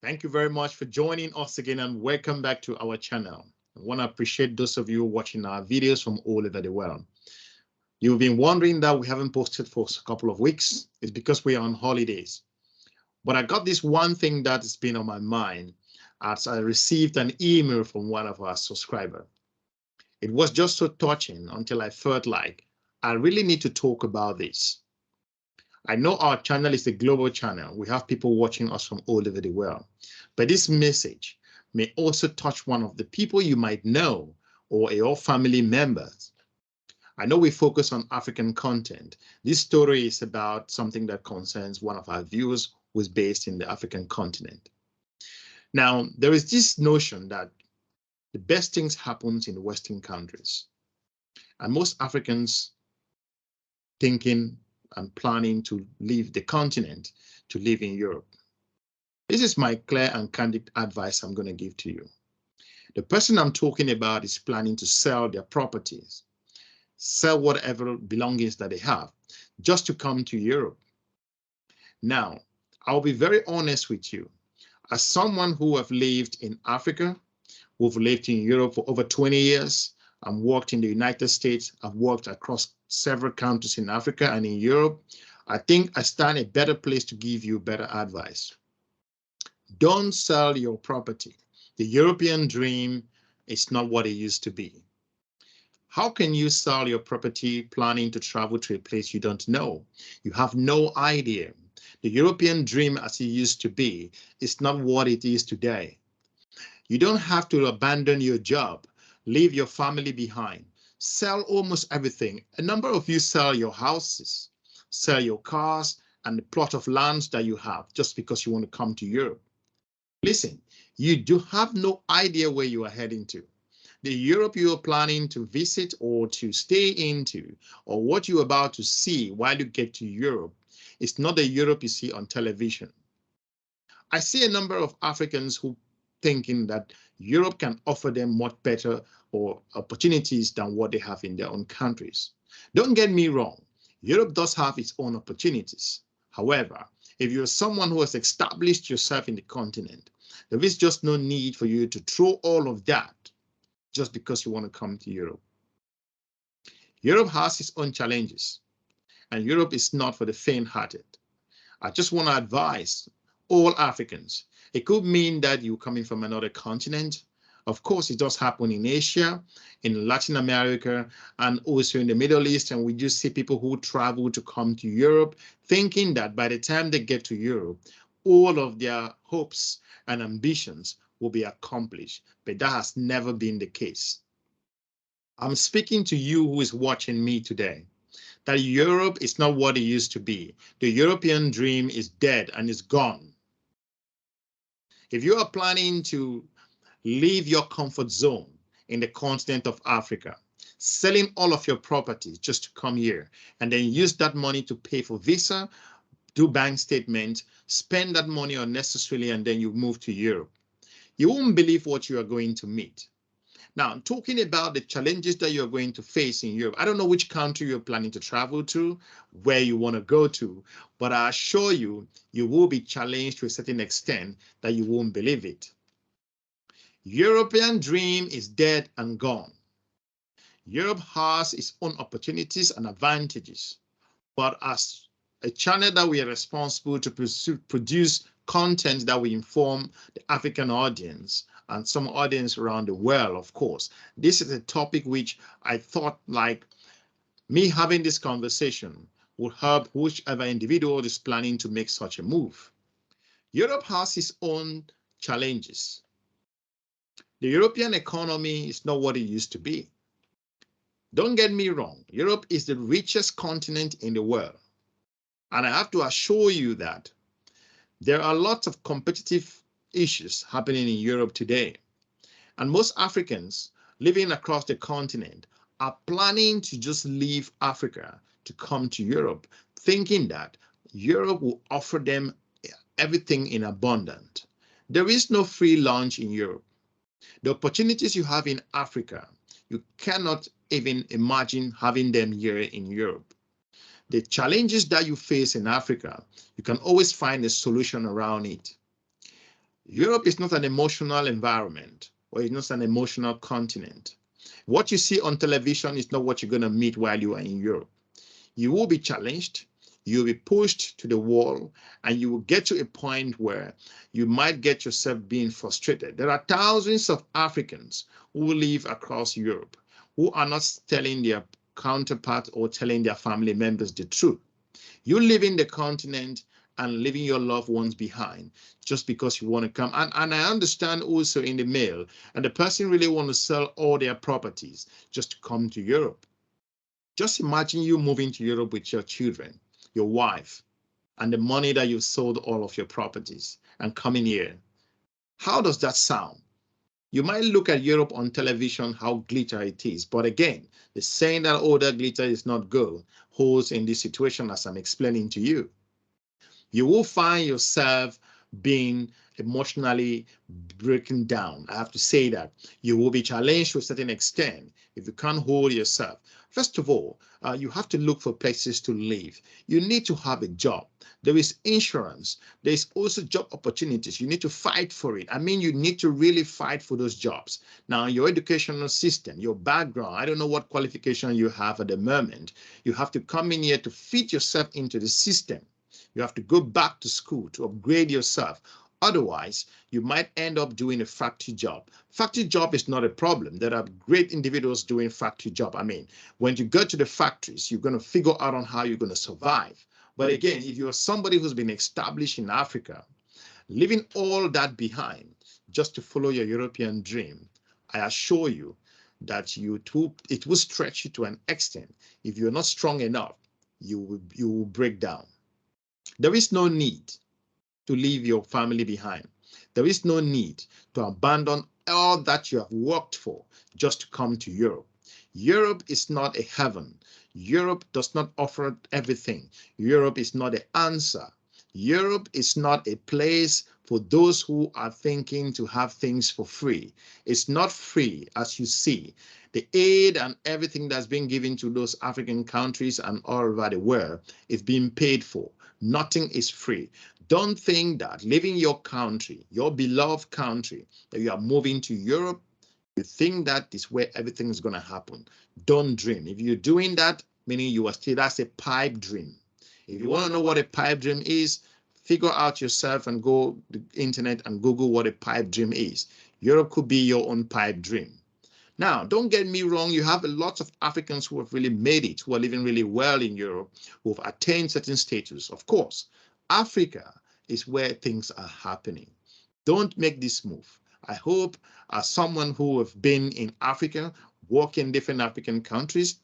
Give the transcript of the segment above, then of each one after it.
Thank you very much for joining us again and welcome back to our channel. I want to appreciate those of you watching our videos from all over the world. You've been wondering that we haven't posted for a couple of weeks. It's because we are on holidays. But I got this one thing that has been on my mind as I received an email from one of our subscribers. It was just so touching until I felt like I really need to talk about this. I know our channel is a global channel. We have people watching us from all over the world. But this message may also touch one of the people you might know or your family members. I know we focus on African content. This story is about something that concerns one of our viewers who is based in the African continent. Now, there is this notion that the best things happen in Western countries. And most Africans thinking and planning to leave the continent to live in Europe. This is my clear and candid advice I'm going to give to you. The person I'm talking about is planning to sell their properties, sell whatever belongings that they have, just to come to Europe. Now, I'll be very honest with you. As someone who have lived in Africa, who've lived in Europe for over 20 years, and worked in the United States, I've worked across several countries in Africa and in Europe, I think I stand a better place to give you better advice. Don't sell your property. The European dream is not what it used to be. How can you sell your property planning to travel to a place you don't know? You have no idea. The European dream as it used to be is not what it is today. You don't have to abandon your job, leave your family behind, sell almost everything. A number of you sell your houses, sell your cars and the plot of lands that you have just because you want to come to Europe. Listen, you do have no idea where you are heading to. The Europe you are planning to visit or to stay into, or what you're about to see while you get to Europe, is not the Europe you see on television. I see a number of Africans who thinking that Europe can offer them much better or opportunities than what they have in their own countries. Don't get me wrong, Europe does have its own opportunities. However, if you're someone who has established yourself in the continent, there is just no need for you to throw all of that just because you want to come to Europe. Europe has its own challenges, and Europe is not for the faint-hearted. I just want to advise all Africans. It could mean that you're coming from another continent. Of course, it does happen in Asia, in Latin America, and also in the Middle East. And we just see people who travel to come to Europe, thinking that by the time they get to Europe, all of their hopes and ambitions will be accomplished. But that has never been the case. I'm speaking to you who is watching me today, that Europe is not what it used to be. The European dream is dead and is gone. If you are planning to leave your comfort zone in the continent of Africa, selling all of your properties just to come here, and then use that money to pay for visa, do bank statements, spend that money unnecessarily, and then you move to Europe, you won't believe what you are going to meet. Now, I'm talking about the challenges that you're going to face in Europe. I don't know which country you're planning to travel to, where you want to go to, but I assure you, you will be challenged to a certain extent that you won't believe it. European dream is dead and gone. Europe has its own opportunities and advantages, but as a channel that we are responsible to produce content that will inform the African audience and some audience around the world, of course. This is a topic which I thought like me having this conversation would help whichever individual is planning to make such a move. Europe has its own challenges. The European economy is not what it used to be. Don't get me wrong, Europe is the richest continent in the world. And I have to assure you that there are lots of competitive issues happening in Europe today. And most Africans living across the continent are planning to just leave Africa to come to Europe, thinking that Europe will offer them everything in abundance. There is no free lunch in Europe. The opportunities you have in Africa, you cannot even imagine having them here in Europe. The challenges that you face in Africa, you can always find a solution around it. Europe is not an emotional environment, or it's not an emotional continent. What you see on television is not what you're going to meet while you are in Europe. You will be challenged, you'll be pushed to the wall, and you will get to a point where you might get yourself being frustrated. There are thousands of Africans who live across Europe who are not telling their counterpart or telling their family members the truth. You leaving the continent and leaving your loved ones behind just because you want to come. And I understand also in the mail, and the person really want to sell all their properties just to come to Europe. Just imagine you moving to Europe with your children, your wife, and the money that you sold all of your properties and coming here. How does that sound? You might look at Europe on television, how glitter it is. But again, the saying that, oh, that glitter is not gold holds in this situation as I'm explaining to you. You will find yourself being emotionally breaking down. I have to say that. You will be challenged to a certain extent if you can't hold yourself. First of all, you have to look for places to live. You need to have a job. There is insurance. There is also job opportunities. You need to fight for it. I mean, you need to really fight for those jobs. Now, your educational system, your background, I don't know what qualification you have at the moment. You have to come in here to fit yourself into the system. You have to go back to school to upgrade yourself. Otherwise, you might end up doing a factory job. Factory job is not a problem. There are great individuals doing factory job. I mean, when you go to the factories, you're going to figure out on how you're going to survive. But again, if you're somebody who's been established in Africa, leaving all that behind just to follow your European dream, I assure you that it will stretch you to an extent. If you're not strong enough, you will break down. There is no need to leave your family behind. There is no need to abandon all that you have worked for just to come to Europe. Europe is not a heaven. Europe does not offer everything. Europe is not the answer. Europe is not a place for those who are thinking to have things for free. It's not free, as you see. The aid and everything that's been given to those African countries and all over the world is being paid for. Nothing is free. Don't think that leaving your country, your beloved country, that you are moving to Europe, you think that is where everything is going to happen. Don't dream. If you're doing that, meaning you are still, that's a pipe dream. If you want to know what a pipe dream is, figure out yourself and go to the internet and Google what a pipe dream is. Europe could be your own pipe dream. Now, don't get me wrong, you have a lot of Africans who have really made it, who are living really well in Europe, who have attained certain status. Of course, Africa is where things are happening. Don't make this move. I hope as someone who have been in Africa, worked in different African countries,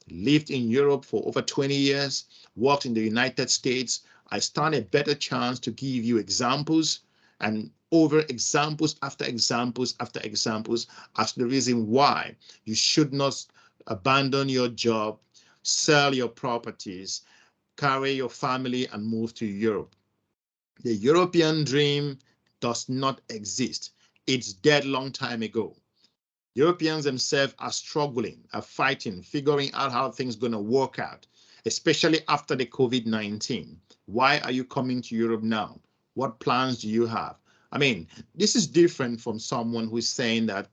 lived in Europe for over 20 years, worked in the United States, I stand a better chance to give you examples and over examples after examples after examples as the reason why you should not abandon your job, sell your properties, carry your family and move to Europe. The European dream does not exist. It's dead long time ago. Europeans themselves are struggling, are fighting, figuring out how things are going to work out, especially after the COVID-19. Why are you coming to Europe now? What plans do you have? I mean, this is different from someone who's saying that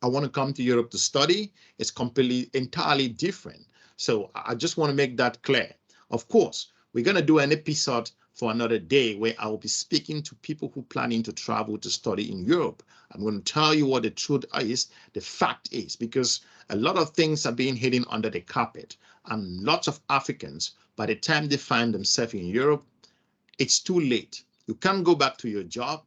I want to come to Europe to study. It's completely, entirely different. So I just want to make that clear. Of course, we're going to do an episode for another day where I will be speaking to people who are planning to travel to study in Europe. I'm going to tell you what the truth is, the fact is, because a lot of things are being hidden under the carpet, and lots of Africans, by the time they find themselves in Europe, it's too late. You can't go back to your job.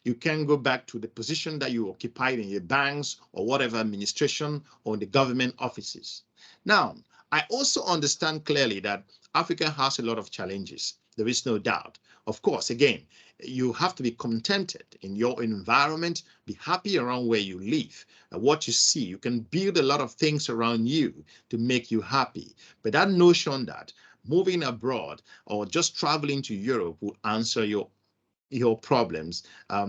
You can go back to the position that you occupied in your banks or whatever administration or in the government offices. Now, I also understand clearly that Africa has a lot of challenges. There is no doubt. Of course, again, you have to be contented in your environment, be happy around where you live, what you see. You can build a lot of things around you to make you happy. But that notion that moving abroad or just traveling to Europe will answer your problems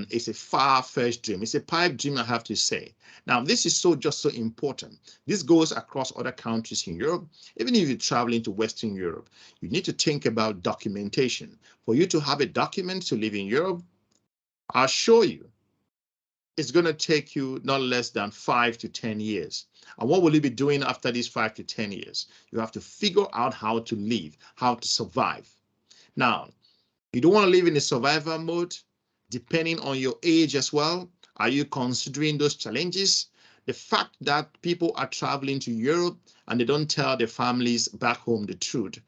is a far-fetched dream. It's a pipe dream, I have to say. Now, this is just so important. This goes across other countries in Europe. Even if you're traveling to Western Europe, you need to think about documentation. For you to have a document to live in Europe, I'll show you. It's going to take you not less than 5 to 10 years. And what will you be doing after these 5 to 10 years? You have to figure out how to live, how to survive. Now, you don't want to live in a survival mode, depending on your age as well. Are you considering those challenges? The fact that people are traveling to Europe and they don't tell their families back home the truth,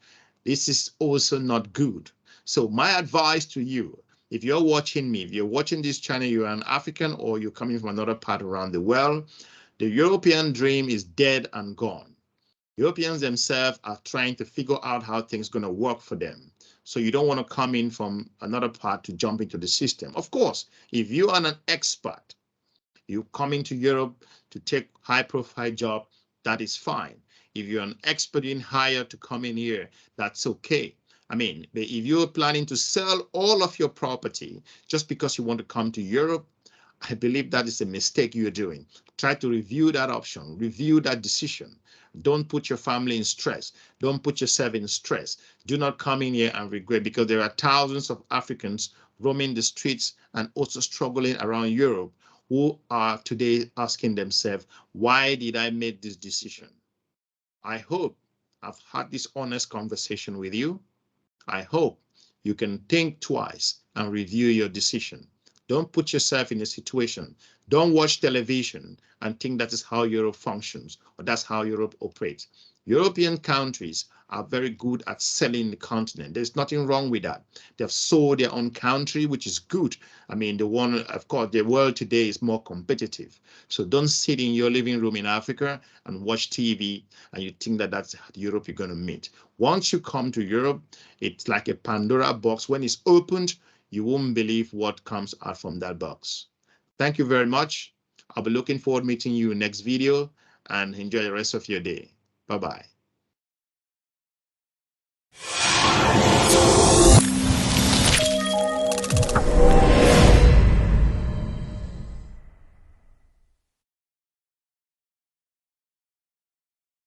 this is also not good. So my advice to you, if you're watching me, if you're watching this channel, you're an African or you're coming from another part around the world, the European dream is dead and gone. Europeans themselves are trying to figure out how things are going to work for them. So you don't want to come in from another part to jump into the system. Of course, if you are an expert, you coming to Europe to take high-profile job, that is fine. If you're an expert in hire to come in here, that's okay. I mean, if you're planning to sell all of your property just because you want to come to Europe, I believe that is a mistake you're doing. Try to review that option, review that decision. Don't put your family in stress. Don't put yourself in stress. Do not come in here and regret, because there are thousands of Africans roaming the streets and also struggling around Europe who are today asking themselves, why did I make this decision? I hope I've had this honest conversation with you. I hope you can think twice and review your decision. Don't put yourself in a situation. Don't watch television and think that is how Europe functions or that's how Europe operates. European countries are very good at selling the continent. There's nothing wrong with that. They've sold their own country, which is good. I mean, of course, the world today is more competitive. So don't sit in your living room in Africa and watch TV and you think that that's the Europe you're going to meet. Once you come to Europe, it's like a Pandora box. When it's opened, you won't believe what comes out from that box. Thank you very much. I'll be looking forward to meeting you in the next video, and enjoy the rest of your day. Bye-bye.